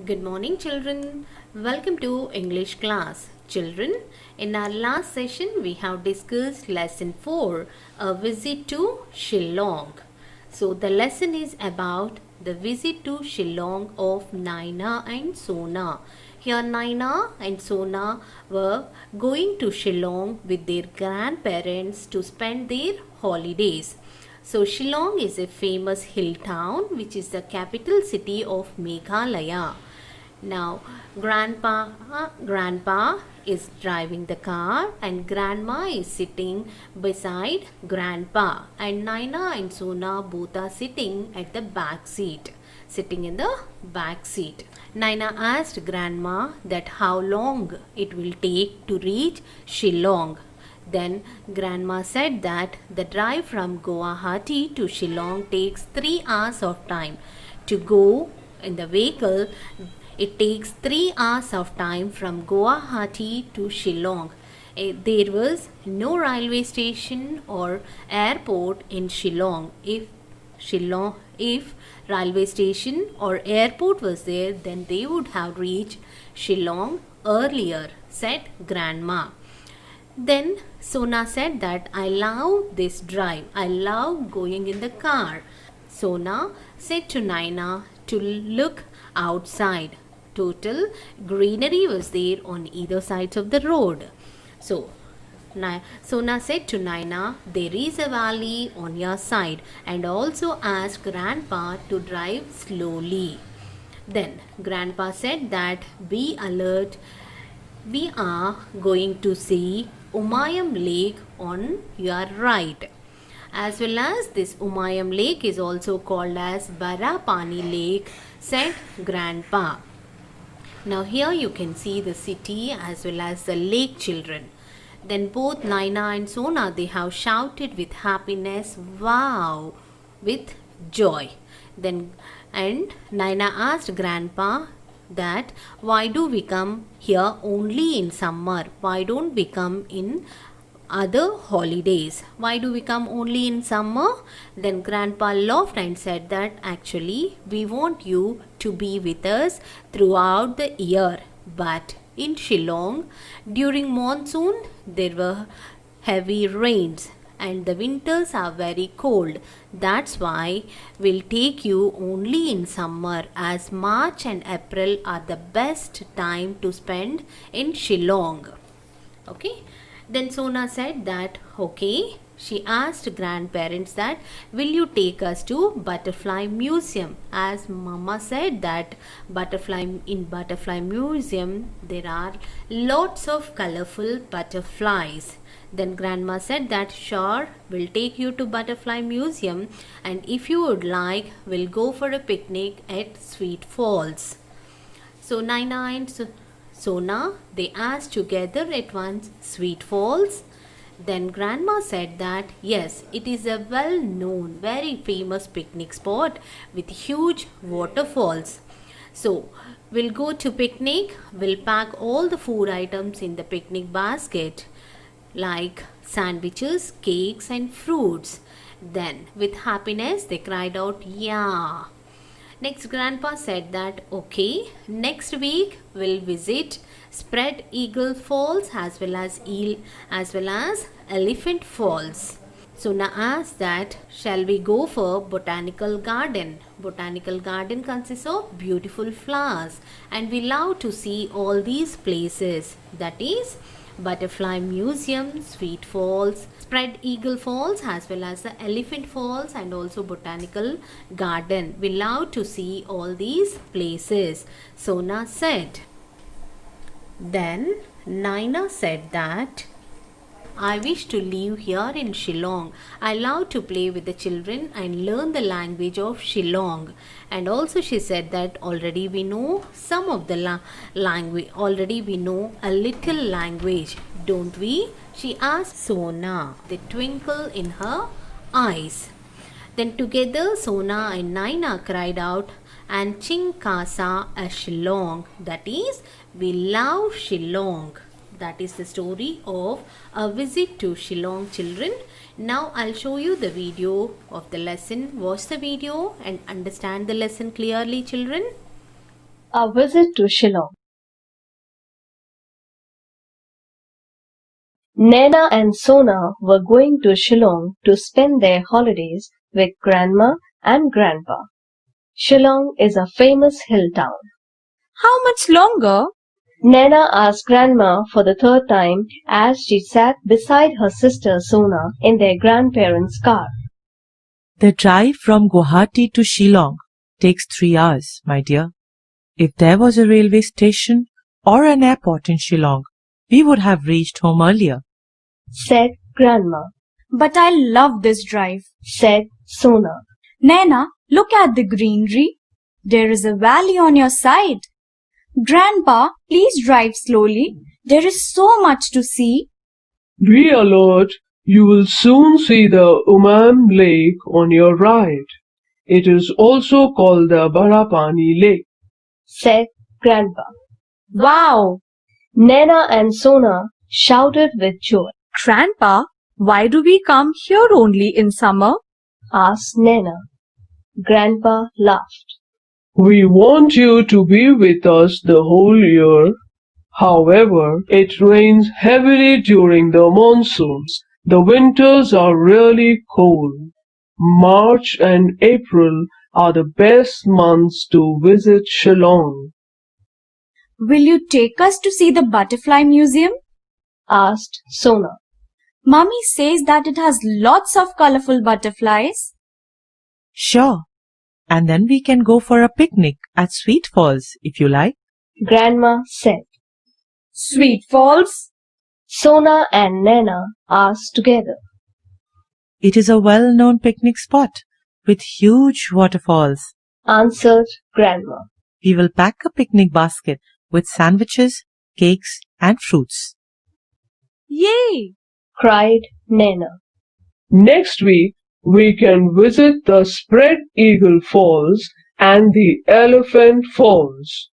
Good morning, children. Welcome to English class. Children, in our last session, we have discussed lesson 4, a visit to Shillong. So, the lesson is about the visit to Shillong of Naina and Sona. Here, Naina and Sona were going to Shillong with their grandparents to spend their holidays. So Shillong is a famous hill town which is the capital city of Meghalaya. Now grandpa is driving the car and grandma is sitting beside grandpa, and Naina and Sona both are sitting at the back seat, sitting in the back seat. Naina asked grandma that how long it will take to reach Shillong. Then grandma said that the drive from Guwahati to Shillong takes 3 hours of time. To go in the vehicle, it takes 3 hours of time from Guwahati to Shillong. There was no railway station or airport in Shillong. If railway station or airport was there, then they would have reached Shillong earlier, said grandma. Then Sona said that I love this drive. I love going in the car. Sona said to Naina to look outside. Total greenery was there on either sides of the road. So Sona said to Naina, there is a valley on your side, and also asked grandpa to drive slowly. Then grandpa said that be alert. We are going to see Umayam Lake on your right. As well as this Umayam Lake is also called as Barapani Lake, said grandpa. Now here you can see the city as well as the lake, children. Then both Naina and Sona, they have shouted with happiness, wow, with joy. Then and Naina asked grandpa that why do we come here only in summer? Why don't we come in other holidays? Why do we come only in summer? Then grandpa laughed and said that actually we want you to be with us throughout the year. But in Shillong, during monsoon, there were heavy rains and the winters are very cold. That's why we'll take you only in summer, as March and April are the best time to spend in Shillong. Okay. Then Sona said that okay. She asked grandparents that will you take us to Butterfly Museum, as Mama said that in Butterfly Museum there are lots of colorful butterflies. Then grandma said that sure, we'll take you to Butterfly Museum, and if you would like, we'll go for a picnic at Sweet Falls. So Naina and Sona, they asked together at once, Sweet Falls? Then grandma said that yes, it is a well known, very famous picnic spot with huge waterfalls. So we'll go to picnic, we'll pack all the food items in the picnic basket like sandwiches, cakes and fruits. Then with happiness they cried out, yeah. Next grandpa said that okay, next week we'll visit Spread Eagle Falls as well as Elephant Falls. Sona asked that shall we go for Botanical Garden? Botanical Garden consists of beautiful flowers and we love to see all these places. That is Butterfly Museum, Sweet Falls, Spread Eagle Falls as well as the Elephant Falls and also Botanical Garden. We love to see all these places, Sona said. Then Naina said that I wish to live here in Shillong. I love to play with the children and learn the language of Shillong. And also she said that already we know some of the language. Already we know a little language, don't we? She asked Sona, the twinkle in her eyes. Then together Sona and Naina cried out, and Ching Kasa a Shillong. That is, we love Shillong. That is the story of a visit to Shillong, children. Now I'll show you the video of the lesson. Watch the video and understand the lesson clearly, children. A visit to Shillong. Naina and Sona were going to Shillong to spend their holidays with Grandma and Grandpa. Shillong is a famous hill town. How much longer? Naina asked Grandma for the third time as she sat beside her sister Sona in their grandparents' car. The drive from Guwahati to Shillong takes 3 hours, my dear. If there was a railway station or an airport in Shillong, we would have reached home earlier, said Grandma. But I love this drive, said Sona. Naina, look at the greenery. There is a valley on your side. Grandpa, please drive slowly. There is so much to see. Be alert. You will soon see the Umam Lake on your right. It is also called the Barapani Lake, said Grandpa. Wow! Naina and Sona shouted with joy. Grandpa, why do we come here only in summer? Asked Naina. Grandpa laughed. We want you to be with us the whole year. However, it rains heavily during the monsoons. The winters are really cold. March and April are the best months to visit Shillong. Will you take us to see the butterfly museum? Asked Sona. Mummy says that it has lots of colorful butterflies. Sure. And then we can go for a picnic at Sweet Falls, if you like, Grandma said. Sweet Falls? Sona and Naina asked together. It is a well-known picnic spot with huge waterfalls, answered Grandma. We will pack a picnic basket with sandwiches, cakes and fruits. Yay! Cried Naina. Next week, we can visit the Spread Eagle Falls and the Elephant Falls,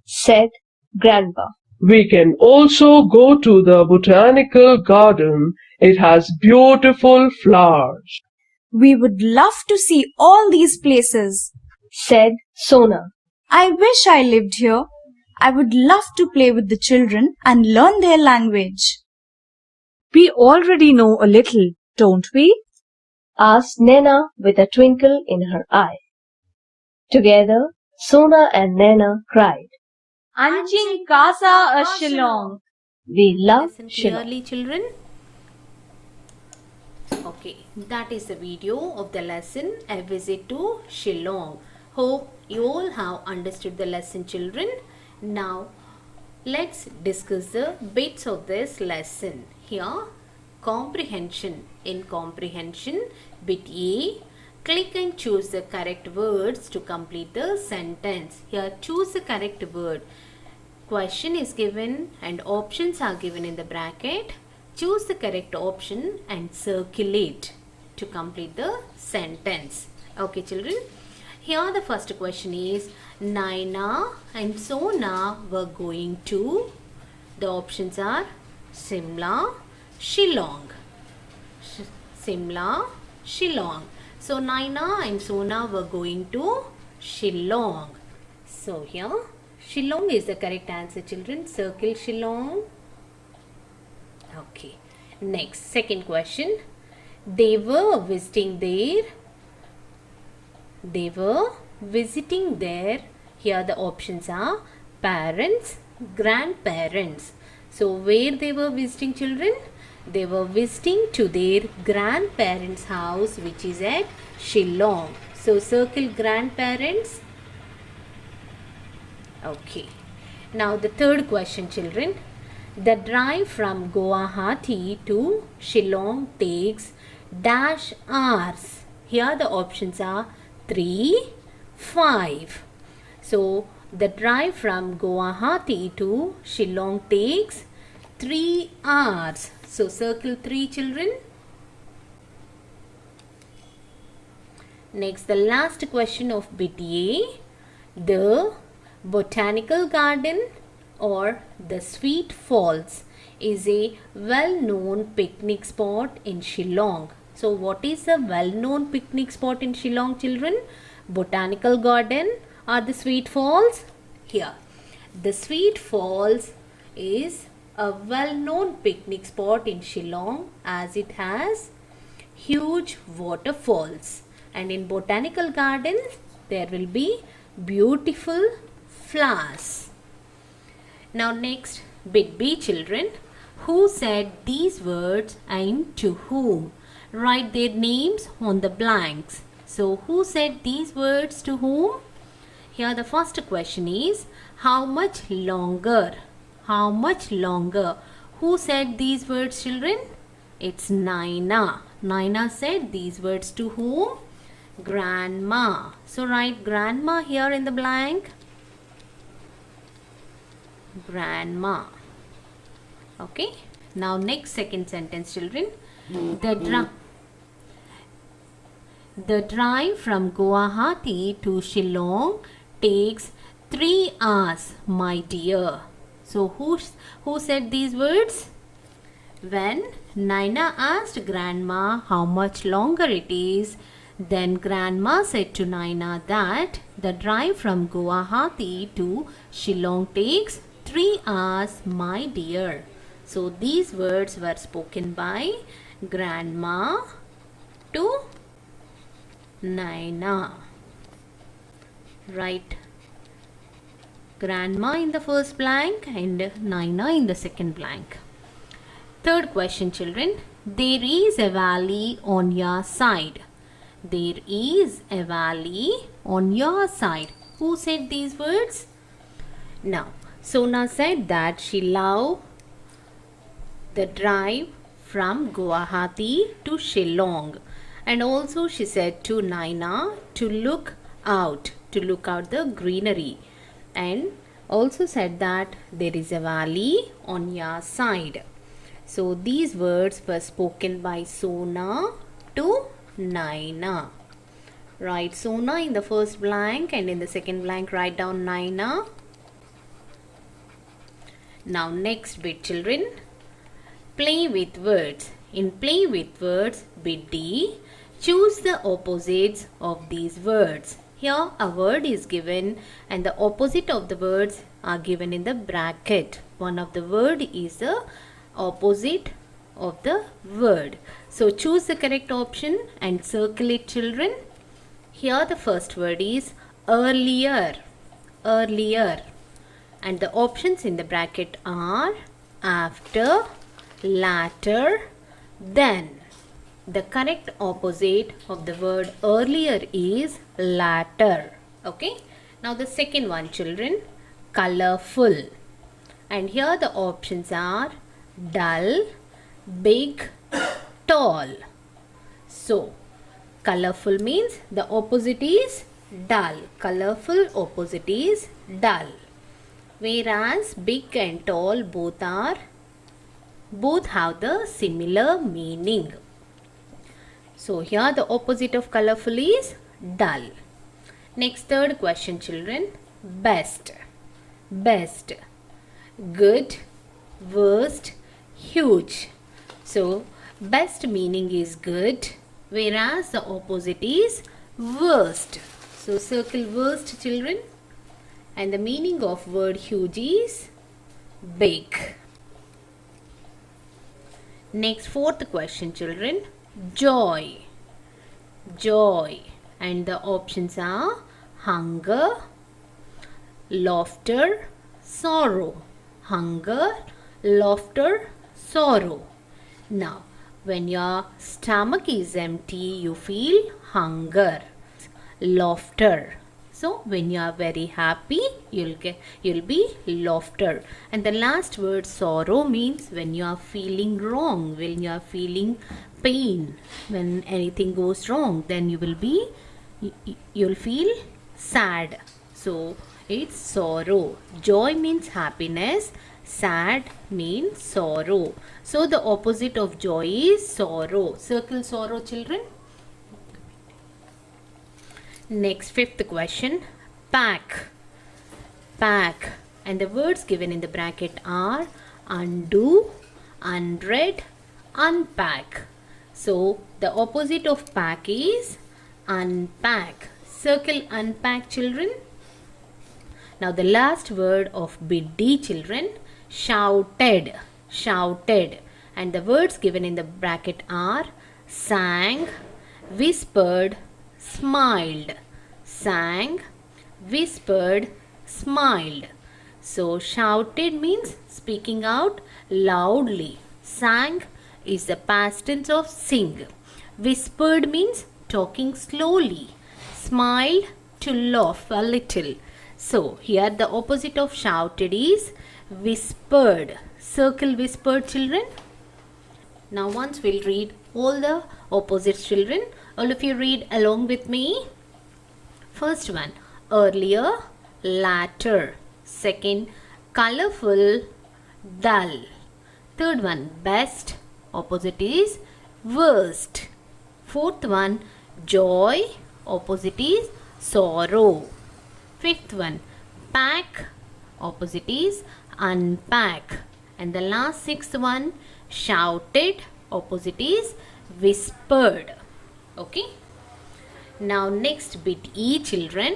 said Grandpa. We can also go to the botanical garden. It has beautiful flowers. We would love to see all these places, said Sona. I wish I lived here. I would love to play with the children and learn their language. We already know a little, don't we? Asked Naina with a twinkle in her eye. Together, Sona and Naina cried. Anjing Casa a Shillong. We love Listen Shillong. clearly, children. Okay, that is the video of the lesson A Visit to Shillong. Hope you all have understood the lesson, children. Now, let's discuss the bits of this lesson. Here, comprehension. In comprehension, bit A, click and choose the correct words to complete the sentence. Here, choose the correct word. Question is given and options are given in the bracket. Choose the correct option and circle it to complete the sentence. Okay, children. Here the first question is, Naina and Sona were going to, the options are Simla, Shillong. Simla, Shillong. So Naina and Sona were going to Shillong. So here Shillong is the correct answer, children. Circle Shillong. Okay. Next, second question. They were visiting their. Here the options are parents, grandparents. So where they were visiting, children? They were visiting to their grandparents' house, which is at Shillong. So circle grandparents. Okay. Now the third question, children. The drive from Guwahati to Shillong takes dash hours. Here the options are 3, 5. So the drive from Guwahati to Shillong takes 3 hours. So circle 3, children. Next, the last question of bit A. The Botanical Garden or the Sweet Falls is a well-known picnic spot in Shillong. So what is a well-known picnic spot in Shillong, children? Botanical Garden or the Sweet Falls? here. The Sweet Falls is a well-known picnic spot in Shillong as it has huge waterfalls, and in botanical gardens there will be beautiful flowers. Now next, bit B children. Who said these words and to whom? Write their names on the blanks. So who said these words to whom? Here the first question is how much longer? How much longer? Who said these words children? It's Naina. Naina said these words to whom? Grandma. So write grandma here in the blank. Grandma. Okay. Now next second sentence children. The drive from Guwahati to Shillong takes 3 hours, my dear. So who said these words? When Naina asked grandma how much longer it is, then grandma said to Naina that the drive from Guwahati to Shillong takes 3 hours, my dear. So these words were spoken by grandma to Naina. Write grandma in the first blank and Naina in the second blank. Third question children. There is a valley on your side. There is a valley on your side. Who said these words? Now, Sona said that she loved the drive from Guwahati to Shillong, and also she said to Naina to look out the greenery, and also said that there is a valley on your side. So these words were spoken by Sona to Naina. Write Sona in the first blank and in the second blank write down Naina. Now next bit children. Play with words. In play with words, bit D, choose the opposites of these words. Here a word is given and the opposite of the words are given in the bracket. One of the word is the opposite of the word. So choose the correct option and circle it children. Here the first word is earlier. Earlier. And the options in the bracket are after, latter, then. The correct opposite of the word earlier is latter. Okay. Now the second one children, colorful. And here the options are dull, big, tall. So colorful means the opposite is dull. Colorful opposite is dull. Whereas big and tall both have the similar meaning. So here the opposite of colorful is dull. Next third question children, best. Best. Good, worst, huge. So best meaning is good, whereas the opposite is worst. So circle worst children. And the meaning of word huge is big. Next fourth question children, joy. Joy. And the options are hunger, laughter, sorrow. Hunger, laughter, sorrow. Now, when your stomach is empty, you feel hunger, laughter. So, when you are very happy, you'll be laughter. And the last word sorrow means when you are feeling wrong, when you are feeling pain, when anything goes wrong, then you'll feel sad. So, it's sorrow. Joy means happiness. Sad means sorrow. So, the opposite of joy is sorrow. Circle sorrow children. Next fifth question, pack. Pack. And the words given in the bracket are undo, unread, unpack. So the opposite of pack is unpack. Circle unpack children. Now the last word of bit D, children, shouted, shouted. And the words given in the bracket are sang, whispered, smiled. Sang, whispered, smiled. So shouted means speaking out loudly. Sang is the past tense of sing. Whispered means talking slowly. Smiled, to laugh a little. So here the opposite of shouted is whispered. Circle whispered, children. Now once we'll read all the opposites, children. All of you read along with me. First one, earlier, latter. Second, colorful, dull. Third one, best. Opposite is worst. Fourth one, joy. Opposite is sorrow. Fifth one, pack. Opposite is unpack. And the last sixth one, shouted. Opposite is whispered. Okay. Now next bit E, children.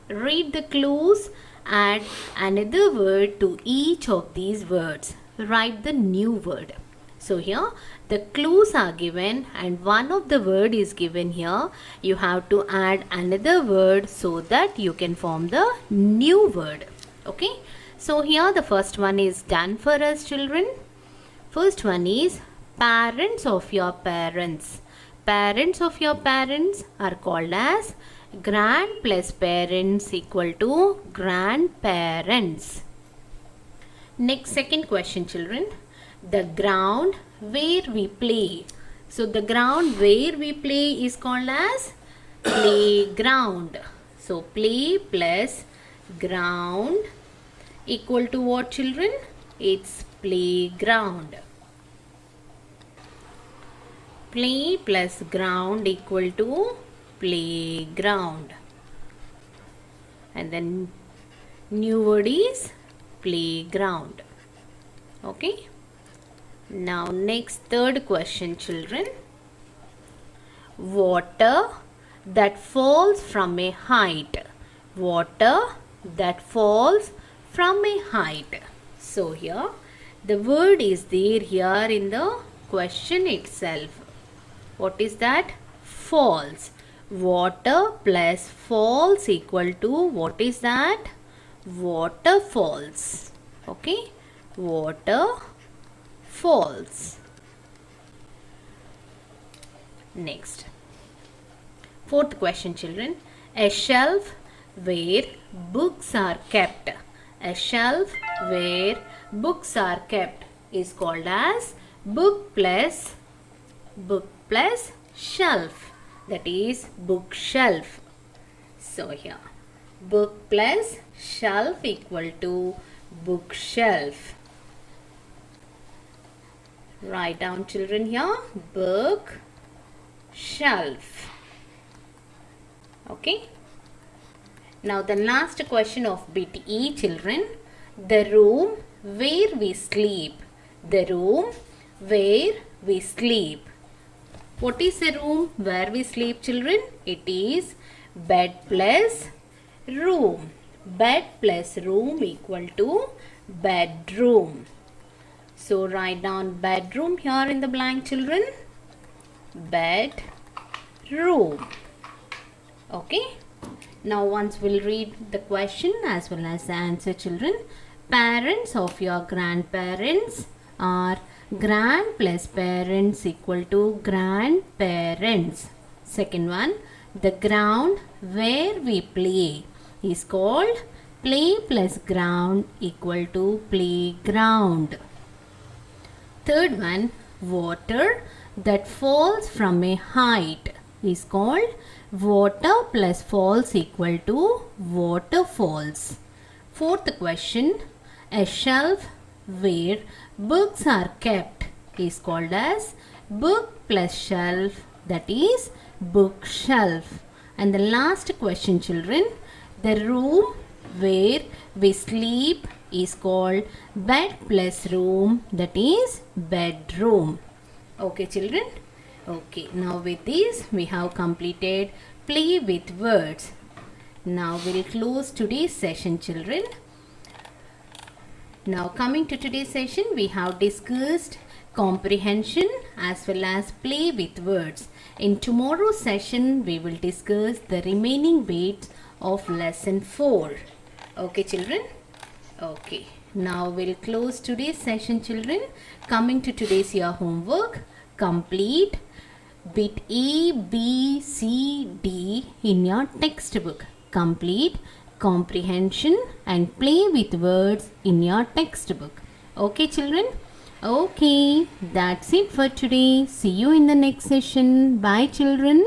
Read the clues. Add another word to each of these words. Write the new word. So here the clues are given and one of the word is given here. You have to add another word so that you can form the new word. Okay. So here the first one is done for us, children. First one is parents of your parents. Parents of your parents are called as grand plus parents equal to grandparents. Next, second question, children. The ground where we play. So the ground where we play is called as playground. So play plus ground equal to what, children? It's playground. Play plus ground equal to playground. And then new word is playground. Okay. Now next third question, children. Water that falls from a height. Water that falls from a height. So here the word is there here in the question itself. What is that? Falls. Water plus falls equal to what is that? Waterfalls. Okay. Water falls. Next. Fourth question, children. A shelf where books are kept. A shelf where books are kept is called as book plus shelf. That is bookshelf. So here book plus shelf equal to bookshelf. Write down, children, here book shelf. Okay. Now the last question of bit E, children. The room where we sleep. The room where we sleep. What is a room where we sleep, children? It is bed plus room. Bed plus room equal to bedroom. So write down bedroom here in the blank, children. Bedroom. Okay. Now once we'll read the question as well as the answer, children. Parents of your grandparents are grand plus parents equal to grandparents. Second one, the ground where we play is called play plus ground equal to playground. Third one, water that falls from a height is called water plus falls equal to waterfalls. Fourth question, a shelf where books are kept is called as book plus shelf, that is bookshelf. And the last question, children, the room where we sleep is called bed plus room, that is bedroom. Okay, children. Okay, now with this we have completed play with words. Now we'll close today's session, children. Now coming to today's session, we have discussed comprehension as well as play with words. In tomorrow's session, we will discuss the remaining bits of lesson 4. Okay, children? Okay. Now we'll close today's session, children. Coming to today's your homework, complete bit A, B, C, D in your textbook. Complete comprehension and play with words in your textbook. Okay, children? Okay, that's it for today. See you in the next session. Bye, children.